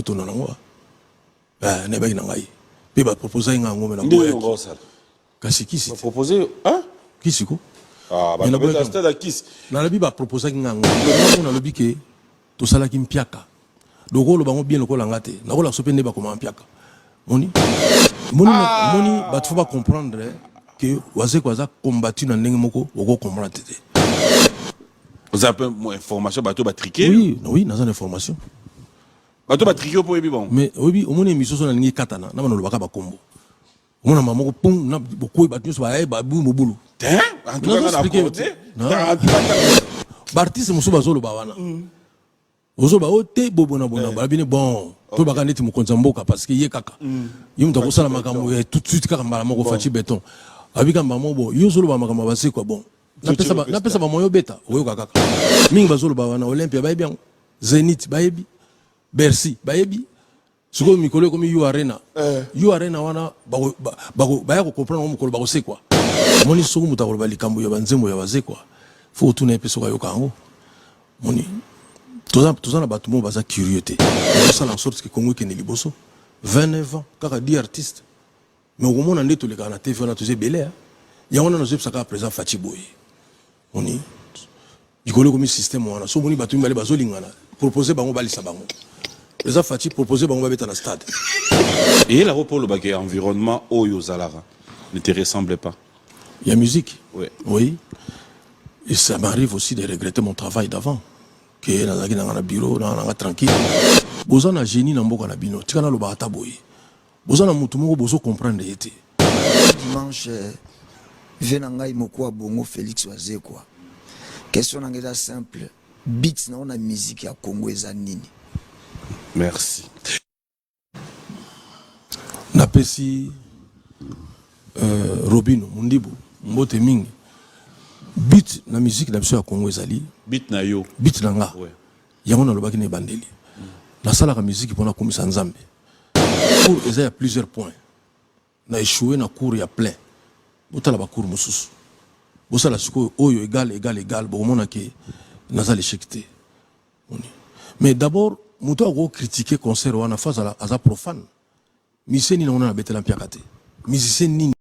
bato na nango ne ba inangai pe ba proposer nga ngome na boya kasi kisi ba proposer hein kisi ko ba na stade kisi na lobi ba proposer nga ngome na lobi ke to sala ki mpiaka doko lo bango bien lokola ngate na kola sope ne ba koma mpiaka moni bato ba comprendre que waze kwaza combattu na ndenge moko oko comprendre te. Vous avez une information bateau ba triquer? Oui, dans une information. Bateau ba triquer pour bon. Mais oui, au moins émission sur la ligne katana, na mano lobaka ba kombo. Au moins maman ko pum na boko ba nyos ba ba bu mobulu. Hein? En tout cas na apporter. Bartiste muso bazolo ba wana. Ozo ba ote bobona bona ba bine bon. To ba kaneti mu konzamboka parce que ye kaka. Yimu to ko sala makambo tout de suite kaka mbala moko fachi béton. Abika mbamo bo yo zolo ba makambo ba se quoi bon. Na pesa ba moyo beta oyo kaka mingi bazolo ba wana Olympia ba bien Zenith ba yebi Bercy ba yebi suko mikolo komi you arena wana ba ya ko comprendre mo ko ba ko se quoi moni suko mutakolo ba likambo ya banzembo ya baze quoi faut tout na peso ka yo kango moni toza na batu mo baza curiosité ça en sorte que Congo ke ne liboso 29 ans kaka 10 artistes mais au moment ndeto le kana TV na toze belé ya wana no zepsaka présent Fatiboy oni ikolo comme système wana so moni batu mbale bazolingana proposer bango balisa bango les afati proposer bango babeta na stade et la pour le baguette environnement oyo zalara ne te ressemble pas. Il y a musique. Oui et ça m'arrive aussi de regretter mon travail d'avant que na na bureau na tranquille bozana génie na mboka na bino tikana lo ba taboy bozana mutu moko bozo comprendre yete dimanche Venangai Mokwa Bongo Félix Wazekwa. Question nangeza simple. Beats na ona musique ya Congo eza nini? Merci. Napesi Robino Mundibo mbote mingi. Beat na musique na biso ya Congo ezali. Beat na yo. Beat na nga. Ouais. Yango na lobaki ne bandeli. Na sala ka musique pona komisa nzambe. Pour eza ya plusieurs points. Na échoué na cours ya plein. Botala ba cours mususu bosala siko oyo égal bomona ke naza l'échec te mais d'abord muto ako critiquer concert wana face à la profane miseni na ona na betela mpiaka te musicien nini